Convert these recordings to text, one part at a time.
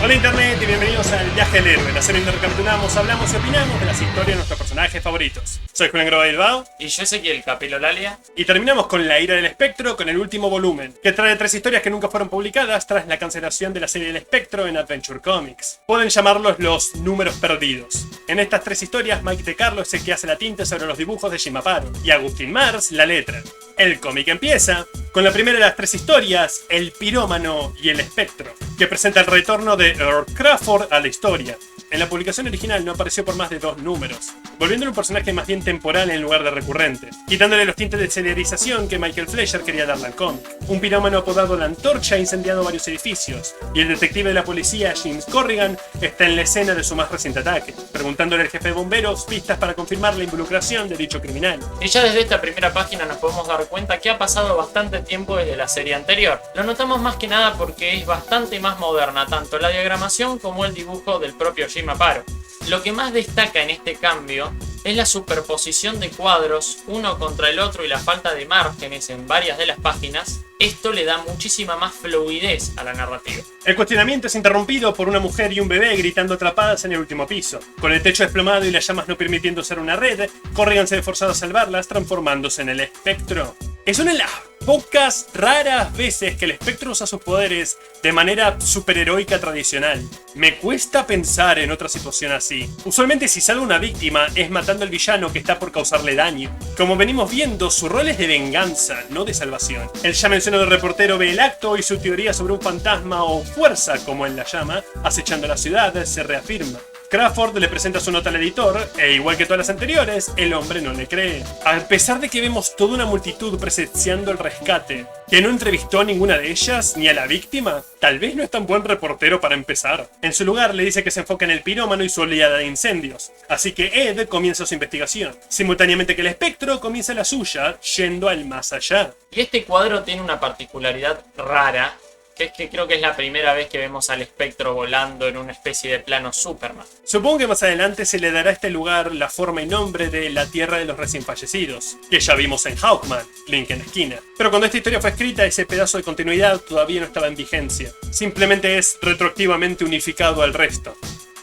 Hola Internet y bienvenidos al Viaje del Héroe, la serie donde recapitulamos, hablamos y opinamos de las historias de nuestros personajes favoritos. Soy Julián Groba Bilbao. Y yo Ezequiel Capelo Lalia. Y terminamos con La Ira del Espectro, con el último volumen, que trae 3 historias que nunca fueron publicadas tras la cancelación de la serie del Espectro en Adventure Comics. Pueden llamarlos los números perdidos. En estas 3 historias, Mike DeCarlo es el que hace la tinta sobre los dibujos de Jim Aparo, y Agustín Mars la letra. El cómic empieza con la primera de las 3 historias, El Pirómano y el Espectro, que presenta el retorno de Earl Crawford a la historia. En la publicación original no apareció por más de 2 números, volviéndolo un personaje más bien temporal en lugar de recurrente, quitándole los tintes de serialización que Michael Fleischer quería darle al cómic. Un pirómano apodado La Antorcha ha incendiado varios edificios, y el detective de la policía James Corrigan está en la escena de su más reciente ataque, preguntándole al jefe de bomberos pistas para confirmar la involucración de dicho criminal. Y ya desde esta primera página nos podemos dar cuenta que ha pasado bastante tiempo desde la serie anterior. Lo notamos más que nada porque es bastante más moderna, tanto la diagramación como el dibujo del propio Jim Aparo. Lo que más destaca en este cambio es la superposición de cuadros uno contra el otro y la falta de márgenes en varias de las páginas. Esto le da muchísima más fluidez a la narrativa. El cuestionamiento es interrumpido por una mujer y un bebé gritando atrapadas en el último piso. Con el techo desplomado y las llamas no permitiendo usar una red, Corrigan se ve forzado a salvarlas transformándose en el Espectro. Es una de las pocas raras veces que el Espectro usa sus poderes de manera superheroica tradicional. Me cuesta pensar en otra situación así. Usualmente si salva una víctima es matando al villano que está por causarle daño. Como venimos viendo, su rol es de venganza, no de salvación. El ya mencionado reportero ve el acto y su teoría sobre un fantasma o fuerza, como él la llama, acechando la ciudad, se reafirma. Crawford le presenta su nota al editor, e igual que todas las anteriores, el hombre no le cree. A pesar de que vemos toda una multitud presenciando el rescate, que no entrevistó a ninguna de ellas ni a la víctima, tal vez no es tan buen reportero para empezar. En su lugar le dice que se enfoca en el pirómano y su oleada de incendios, así que Ed comienza su investigación, simultáneamente que el Espectro comienza la suya, yendo al más allá. Y este cuadro tiene una particularidad rara, que es que creo que es la primera vez que vemos al Espectro volando en una especie de plano Superman. Supongo que más adelante se le dará a este lugar la forma y nombre de la Tierra de los Recién Fallecidos, que ya vimos en Hawkman, Link en la esquina. Pero cuando esta historia fue escrita, ese pedazo de continuidad todavía no estaba en vigencia. Simplemente es retroactivamente unificado al resto.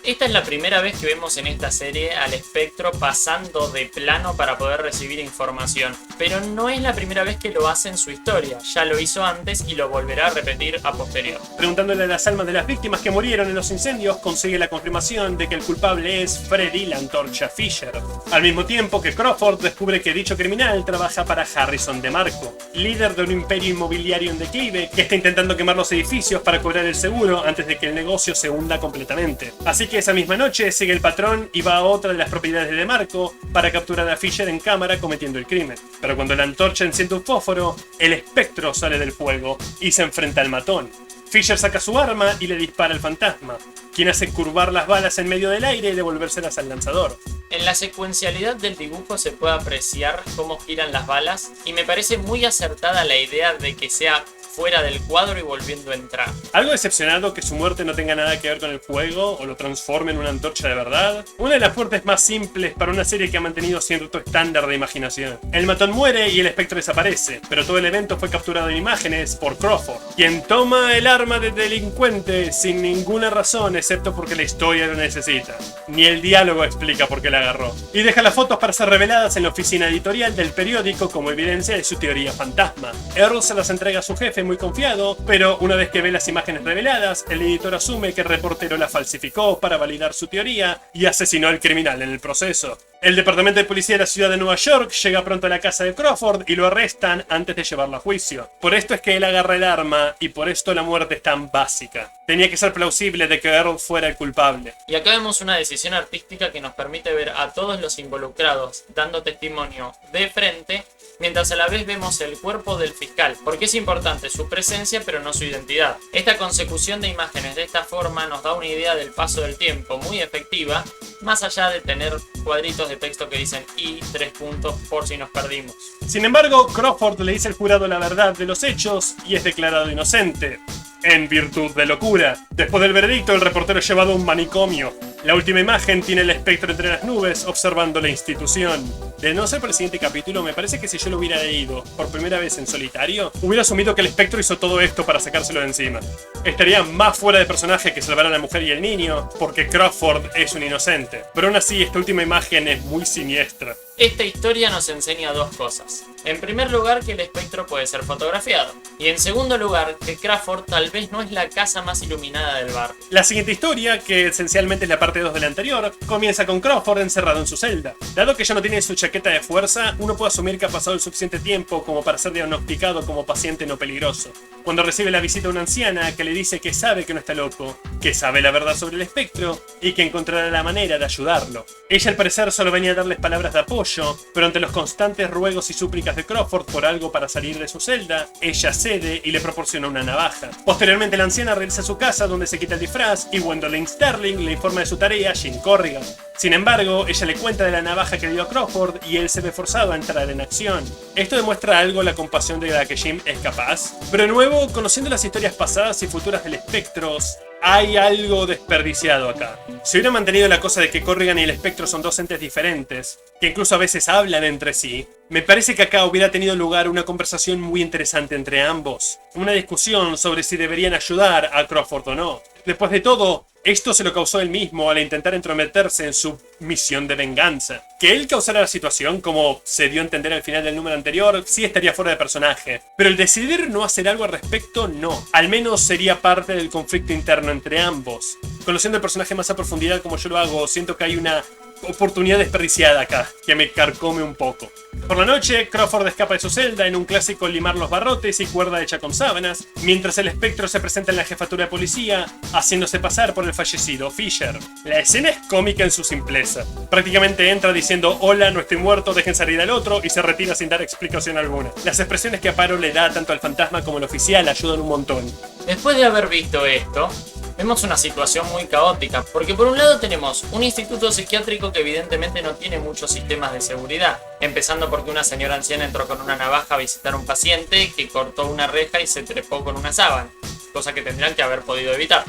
Esta es la primera vez que vemos en esta serie al Espectro pasando de plano para poder recibir información, pero no es la primera vez que lo hace en su historia, ya lo hizo antes y lo volverá a repetir a posterior. Preguntándole a las almas de las víctimas que murieron en los incendios, consigue la confirmación de que el culpable es Freddy la Antorcha Fisher, al mismo tiempo que Crawford descubre que dicho criminal trabaja para Harrison DeMarco, líder de un imperio inmobiliario en declive que está intentando quemar los edificios para cobrar el seguro antes de que el negocio se hunda completamente. Así que esa misma noche sigue el patrón y va a otra de las propiedades de DeMarco para capturar a Fisher en cámara cometiendo el crimen. Pero cuando la antorcha enciende un fósforo, el Espectro sale del fuego y se enfrenta al matón. Fisher saca su arma y le dispara al fantasma, quien hace curvar las balas en medio del aire y devolvérselas al lanzador. En la secuencialidad del dibujo se puede apreciar cómo giran las balas y me parece muy acertada la idea de que sea fuera del cuadro y volviendo a entrar. Algo decepcionado que su muerte no tenga nada que ver con el fuego o lo transforme en una antorcha de verdad. Una de las muertes más simples para una serie que ha mantenido cierto estándar de imaginación. El matón muere y el Espectro desaparece, pero todo el evento fue capturado en imágenes por Crawford, quien toma el arma de delincuente sin ninguna razón excepto porque la historia lo necesita. Ni el diálogo explica por qué la agarró. Y deja las fotos para ser reveladas en la oficina editorial del periódico como evidencia de su teoría fantasma. Earl se las entrega a su jefe muy confiado, pero una vez que ve las imágenes reveladas, el editor asume que el reportero la falsificó para validar su teoría y asesinó al criminal en el proceso. El departamento de policía de la ciudad de Nueva York llega pronto a la casa de Crawford y lo arrestan antes de llevarlo a juicio. Por esto es que él agarra el arma y por esto la muerte es tan básica. Tenía que ser plausible de que Earl fuera el culpable. Y acá vemos una decisión artística que nos permite ver a todos los involucrados dando testimonio de frente, mientras a la vez vemos el cuerpo del fiscal, porque es importante su presencia pero no su identidad. Esta consecución de imágenes de esta forma nos da una idea del paso del tiempo muy efectiva, más allá de tener cuadritos de texto que dicen y 3 puntos por si nos perdimos. Sin embargo, Crawford le dice al jurado la verdad de los hechos y es declarado inocente, en virtud de locura. Después del veredicto, el reportero es llevado a un manicomio. La última imagen tiene el Espectro entre las nubes observando la institución. De no ser por el siguiente capítulo, me parece que si yo lo hubiera leído por primera vez en solitario, hubiera asumido que el espectro hizo todo esto para sacárselo de encima. Estaría más fuera de personaje que salvar a la mujer y el niño, porque Crawford es un inocente. Pero aún así, esta última imagen es muy siniestra. Esta historia nos enseña dos cosas. En primer lugar, que el espectro puede ser fotografiado. Y en segundo lugar, que Crawford tal vez no es la casa más iluminada del barrio. La siguiente historia, que esencialmente es la parte 2 de la anterior, comienza con Crawford encerrado en su celda. Dado que ya no tiene su chaqueta de fuerza, uno puede asumir que ha pasado el suficiente tiempo como para ser diagnosticado como paciente no peligroso. Cuando recibe la visita de una anciana que le dice que sabe que no está loco, que sabe la verdad sobre el espectro y que encontrará la manera de ayudarlo. Ella al parecer solo venía a darles palabras de apoyo, pero ante los constantes ruegos y súplicas de Crawford por algo para salir de su celda, ella cede y le proporciona una navaja. Posteriormente la anciana regresa a su casa donde se quita el disfraz y Gwendolyn Sterling le informa de su tarea a Jim Corrigan. Sin embargo, ella le cuenta de la navaja que le dio a Crawford y él se ve forzado a entrar en acción. Esto demuestra algo la compasión de la que Jim es capaz. Pero de nuevo, conociendo las historias pasadas y futuras del espectro, hay algo desperdiciado acá. Si hubiera mantenido la cosa de que Corrigan y el espectro son dos entes diferentes, que incluso a veces hablan entre sí, me parece que acá hubiera tenido lugar una conversación muy interesante entre ambos. Una discusión sobre si deberían ayudar a Crawford o no. Después de todo, esto se lo causó él mismo al intentar entrometerse en su misión de venganza. Que él causara la situación, como se dio a entender al final del número anterior, sí estaría fuera de personaje. Pero el decidir no hacer algo al respecto, no. Al menos sería parte del conflicto interno entre ambos. Conociendo el personaje más a profundidad como yo lo hago, siento que hay una oportunidad desperdiciada acá, que me carcome un poco. Por la noche, Crawford escapa de su celda en un clásico limar los barrotes y cuerda hecha con sábanas, mientras el espectro se presenta en la jefatura de policía, haciéndose pasar por el fallecido Fisher. La escena es cómica en su simpleza. Prácticamente entra diciendo hola, no estoy muerto, dejen salir al otro, y se retira sin dar explicación alguna. Las expresiones que Aparo le da tanto al fantasma como al oficial ayudan un montón. Después de haber visto esto, vemos una situación muy caótica, porque por un lado tenemos un instituto psiquiátrico que evidentemente no tiene muchos sistemas de seguridad, empezando porque una señora anciana entró con una navaja a visitar a un paciente que cortó una reja y se trepó con una sábana, cosa que tendrían que haber podido evitar.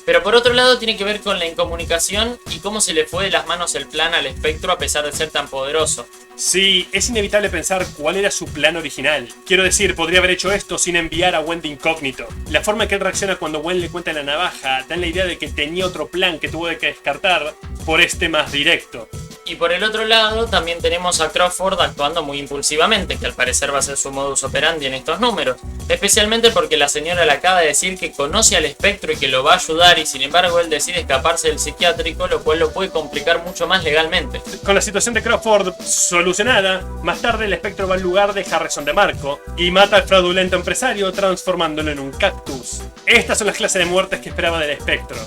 Pero por otro lado tiene que ver con la incomunicación y cómo se le fue de las manos el plan al espectro a pesar de ser tan poderoso. Sí, es inevitable pensar cuál era su plan original. Quiero decir, podría haber hecho esto sin enviar a Gwen de incógnito. La forma en que él reacciona cuando Gwen le cuenta la navaja da la idea de que tenía otro plan que tuvo que descartar por este más directo. Y por el otro lado también tenemos a Crawford actuando muy impulsivamente, que al parecer va a ser su modus operandi en estos números. Especialmente porque la señora le acaba de decir que conoce al espectro y que lo va a ayudar, y sin embargo él decide escaparse del psiquiátrico, lo cual lo puede complicar mucho más legalmente. Con la situación de Crawford solucionada, más tarde el espectro va al lugar de Harrison DeMarco y mata al fraudulento empresario transformándolo en un cactus. Estas son las clases de muertes que esperaba del espectro.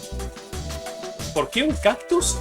¿Por qué un cactus?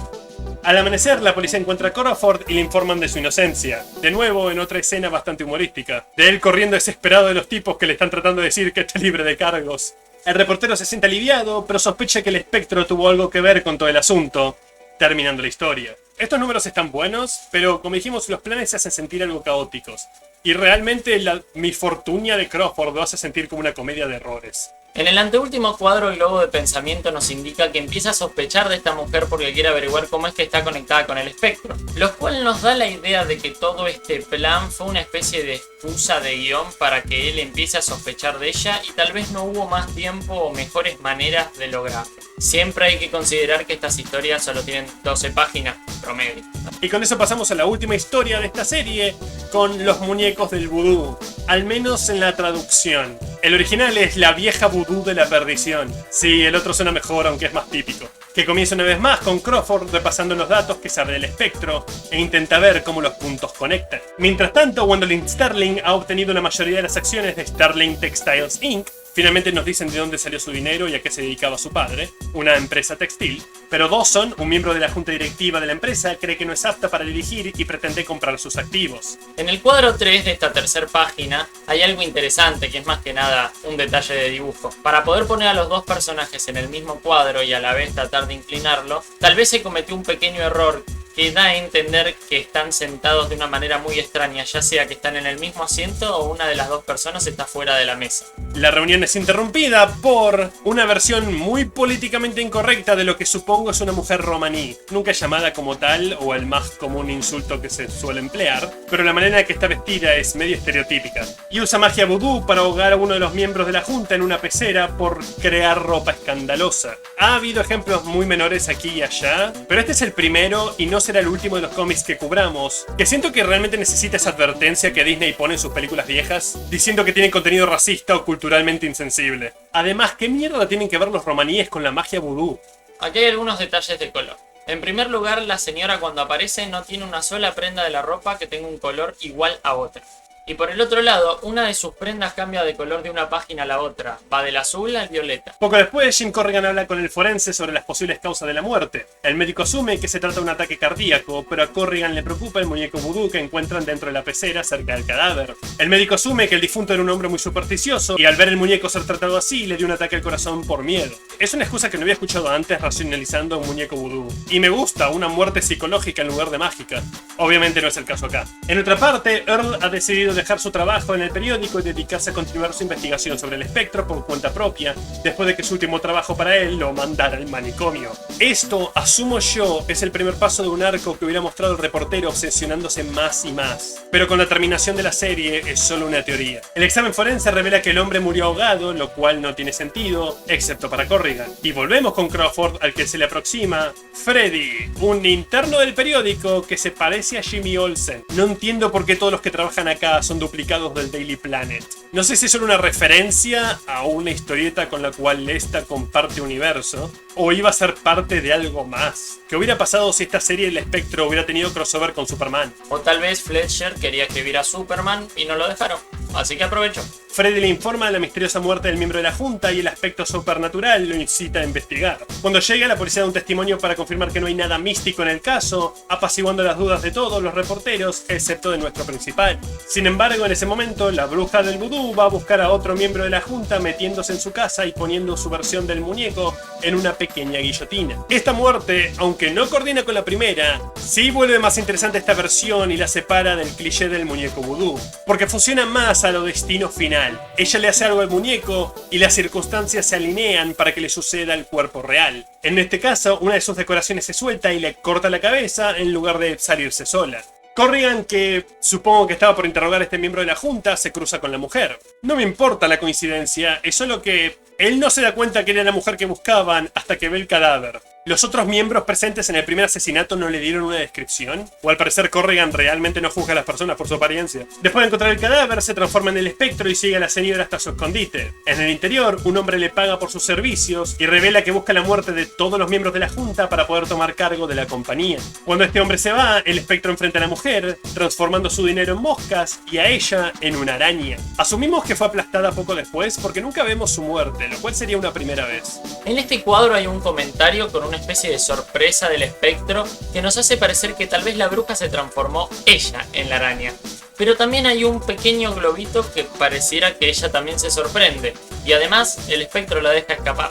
Al amanecer, la policía encuentra a Crawford y le informan de su inocencia. De nuevo, en otra escena bastante humorística. De él corriendo desesperado de los tipos que le están tratando de decir que está libre de cargos. El reportero se siente aliviado, pero sospecha que el espectro tuvo algo que ver con todo el asunto, terminando la historia. Estos números están buenos, pero como dijimos, los planes se hacen sentir algo caóticos. Y realmente la misfortunia de Crawford lo hace sentir como una comedia de errores. En el anteúltimo cuadro, el globo de pensamiento nos indica que empieza a sospechar de esta mujer porque quiere averiguar cómo es que está conectada con el espectro, lo cual nos da la idea de que todo este plan fue una especie de excusa de guión para que él empiece a sospechar de ella y tal vez no hubo más tiempo o mejores maneras de lograrlo. Siempre hay que considerar que estas historias solo tienen 12 páginas promedio. Y con eso pasamos a la última historia de esta serie, con los muñecos del vudú, al menos en la traducción. El original es La vieja vudú de la perdición. Sí, el otro suena mejor, aunque es más típico. Que comienza una vez más con Crawford repasando los datos que sabe del espectro e intenta ver cómo los puntos conectan. Mientras tanto, Gwendolyn Sterling ha obtenido la mayoría de las acciones de Sterling Textiles Inc. Finalmente nos dicen de dónde salió su dinero y a qué se dedicaba su padre, una empresa textil. Pero Dawson, un miembro de la junta directiva de la empresa, cree que no es apta para dirigir y pretende comprar sus activos. En el cuadro 3 de esta tercera página hay algo interesante que es más que nada un detalle de dibujo. Para poder poner a los dos personajes en el mismo cuadro y a la vez tratar de inclinarlo, tal vez se cometió un pequeño error que da a entender que están sentados de una manera muy extraña, ya sea que están en el mismo asiento o una de las dos personas está fuera de la mesa. La reunión es interrumpida por una versión muy políticamente incorrecta de lo que supongo es una mujer romaní, nunca llamada como tal o el más común insulto que se suele emplear, pero la manera en que está vestida es medio estereotípica. Y usa magia vudú para ahogar a uno de los miembros de la junta en una pecera por crear ropa escandalosa. Ha habido ejemplos muy menores aquí y allá, pero este es el primero y no será el último de los cómics que cubramos, que siento que realmente necesita esa advertencia que Disney pone en sus películas viejas, diciendo que tienen contenido racista o culturalmente insensible. Además, ¿qué mierda tienen que ver los romaníes con la magia vudú? Aquí hay algunos detalles de color. En primer lugar, la señora cuando aparece no tiene una sola prenda de la ropa que tenga un color igual a otra. Y por el otro lado, una de sus prendas cambia de color de una página a la otra, va del azul al violeta. Poco después, Jim Corrigan habla con el forense sobre las posibles causas de la muerte. El médico asume que se trata de un ataque cardíaco, pero a Corrigan le preocupa el muñeco vudú que encuentran dentro de la pecera cerca del cadáver. El médico asume que el difunto era un hombre muy supersticioso y al ver el muñeco ser tratado así, le dio un ataque al corazón por miedo. Es una excusa que no había escuchado antes racionalizando un muñeco vudú. Y me gusta, una muerte psicológica en lugar de mágica. Obviamente no es el caso acá. En otra parte, Earl ha decidido dejar su trabajo en el periódico y dedicarse a continuar su investigación sobre el espectro por cuenta propia, después de que su último trabajo para él lo mandara al manicomio. Esto, asumo yo, es el primer paso de un arco que hubiera mostrado el reportero obsesionándose más y más. Pero con la terminación de la serie es solo una teoría. El examen forense revela que el hombre murió ahogado, lo cual no tiene sentido, excepto para Corrigan. Y volvemos con Crawford, al que se le aproxima Freddy, un interno del periódico que se parece a Jimmy Olsen. No entiendo por qué todos los que trabajan acá son duplicados del Daily Planet. No sé si es solo una referencia a una historieta con la cual esta comparte universo, o iba a ser parte de algo más. ¿Qué hubiera pasado si esta serie El Espectro hubiera tenido crossover con Superman? O tal vez Fletcher quería escribir a Superman y no lo dejaron, así que aprovecho. Freddy le informa de la misteriosa muerte del miembro de la junta y el aspecto supernatural lo incita a investigar. Cuando llega, la policía da un testimonio para confirmar que no hay nada místico en el caso, apaciguando las dudas de todos los reporteros, excepto de nuestro principal. Sin embargo, en ese momento, la bruja del vudú va a buscar a otro miembro de la junta metiéndose en su casa y poniendo su versión del muñeco en una pequeña guillotina. Esta muerte, aunque no coordina con la primera, sí vuelve más interesante esta versión y la separa del cliché del muñeco vudú, porque funciona más a lo destino final. Ella le hace algo al muñeco y las circunstancias se alinean para que le suceda al cuerpo real. En este caso, una de sus decoraciones se suelta y le corta la cabeza en lugar de salirse sola. Corrigan, que supongo que estaba por interrogar a este miembro de la junta, se cruza con la mujer. No me importa la coincidencia, es solo que él no se da cuenta que era la mujer que buscaban hasta que ve el cadáver. ¿Los otros miembros presentes en el primer asesinato no le dieron una descripción? ¿O al parecer Corrigan realmente no juzga a las personas por su apariencia? Después de encontrar el cadáver, se transforma en el espectro y sigue a la señora hasta su escondite. En el interior, un hombre le paga por sus servicios y revela que busca la muerte de todos los miembros de la junta para poder tomar cargo de la compañía. Cuando este hombre se va, el espectro enfrenta a la mujer, transformando su dinero en moscas y a ella en una araña. Asumimos que fue aplastada poco después porque nunca vemos su muerte, lo cual sería una primera vez. En este cuadro hay un comentario con una especie de sorpresa del espectro que nos hace parecer que tal vez la bruja se transformó ella en la araña. Pero también hay un pequeño globito que pareciera que ella también se sorprende, y además el espectro la deja escapar.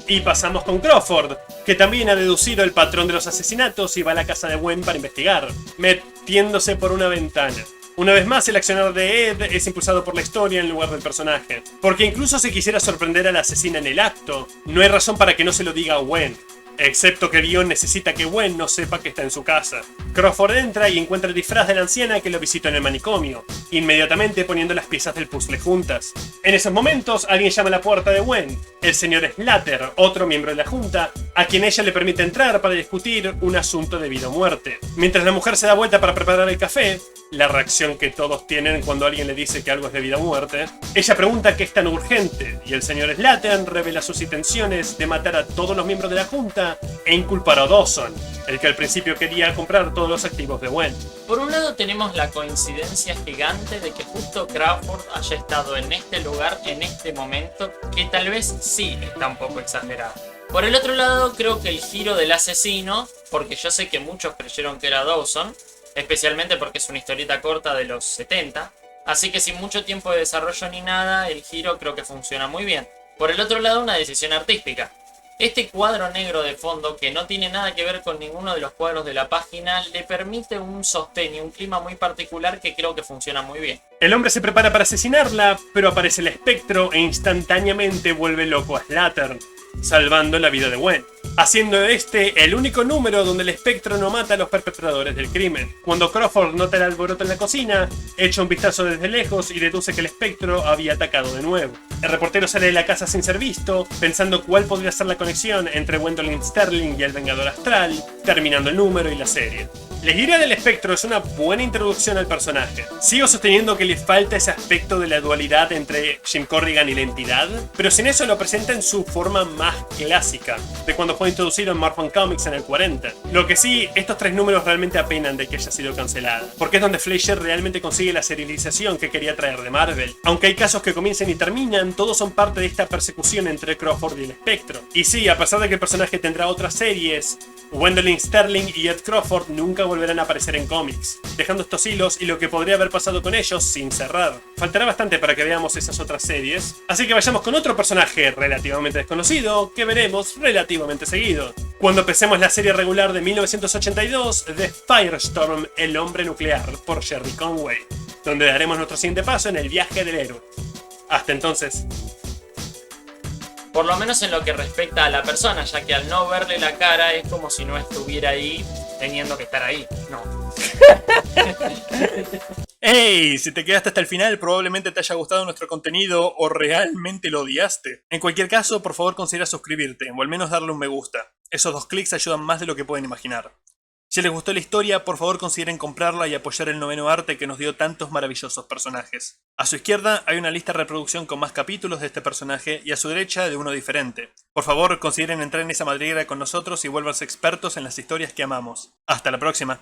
Y pasamos con Crawford, que también ha deducido el patrón de los asesinatos y va a la casa de Gwen para investigar, metiéndose por una ventana. Una vez más, el accionar de Ed es impulsado por la historia en lugar del personaje. Porque incluso si quisiera sorprender a la asesina en el acto, no hay razón para que no se lo diga a Gwen. Excepto que Dion necesita que Gwen no sepa que está en su casa. Crawford entra y encuentra el disfraz de la anciana que lo visitó en el manicomio, inmediatamente poniendo las piezas del puzzle juntas. En esos momentos, alguien llama a la puerta de Gwen, el señor Slater, otro miembro de la junta, a quien ella le permite entrar para discutir un asunto de vida o muerte. Mientras la mujer se da vuelta para preparar el café, la reacción que todos tienen cuando alguien le dice que algo es de vida o muerte, ella pregunta qué es tan urgente, y el señor Slater revela sus intenciones de matar a todos los miembros de la junta e inculpar a Dawson, el que al principio quería comprar todos los activos de Gwen. Por un lado tenemos la coincidencia gigante de que justo Crawford haya estado en este lugar en este momento, que tal vez sí está un poco exagerado. Por el otro lado, creo que el giro del asesino, porque yo sé que muchos creyeron que era Dawson, especialmente porque es una historieta corta de los 70, así que sin mucho tiempo de desarrollo ni nada, el giro creo que funciona muy bien. Por el otro lado, una decisión artística. Este cuadro negro de fondo, que no tiene nada que ver con ninguno de los cuadros de la página, le permite un sostén y un clima muy particular que creo que funciona muy bien. El hombre se prepara para asesinarla, pero aparece el espectro e instantáneamente vuelve loco a Slattern, salvando la vida de Gwen, haciendo de este el único número donde el espectro no mata a los perpetradores del crimen. Cuando Crawford nota el alboroto en la cocina, echa un vistazo desde lejos y deduce que el espectro había atacado de nuevo. El reportero sale de la casa sin ser visto, pensando cuál podría ser la conexión entre Gwendolyn Sterling y el Vengador Astral, terminando el número y la serie. La guía del espectro es una buena introducción al personaje. Sigo sosteniendo que le falta ese aspecto de la dualidad entre Jim Corrigan y la entidad, pero sin eso lo presenta en su forma más clásica, de cuando fue introducido en Marvel Comics en el 40. Lo que sí, estos 3 números realmente apenan de que haya sido cancelada, porque es donde Fleischer realmente consigue la serialización que quería traer de Marvel. Aunque hay casos que comienzan y terminan, todos son parte de esta persecución entre Crawford y el espectro. Y sí, a pesar de que el personaje tendrá otras series, Gwendolyn Sterling y Ed Crawford nunca volverán a aparecer en cómics, dejando estos hilos y lo que podría haber pasado con ellos sin cerrar. Faltará bastante para que veamos esas otras series, así que vayamos con otro personaje relativamente desconocido que veremos relativamente seguido. Cuando empecemos la serie regular de 1982 de Firestorm, el hombre nuclear, por Sherry Conway, donde daremos nuestro siguiente paso en el viaje del héroe. Hasta entonces. Por lo menos en lo que respecta a la persona, ya que al no verle la cara es como si no estuviera ahí teniendo que estar ahí. No. ¡Hey! Si te quedaste hasta el final, probablemente te haya gustado nuestro contenido o realmente lo odiaste. En cualquier caso, por favor considera suscribirte o al menos darle un me gusta. Esos 2 clics ayudan más de lo que pueden imaginar. Si les gustó la historia, por favor consideren comprarla y apoyar el noveno arte que nos dio tantos maravillosos personajes. A su izquierda hay una lista de reproducción con más capítulos de este personaje y a su derecha de uno diferente. Por favor consideren entrar en esa madriguera con nosotros y vuélvanse expertos en las historias que amamos. Hasta la próxima.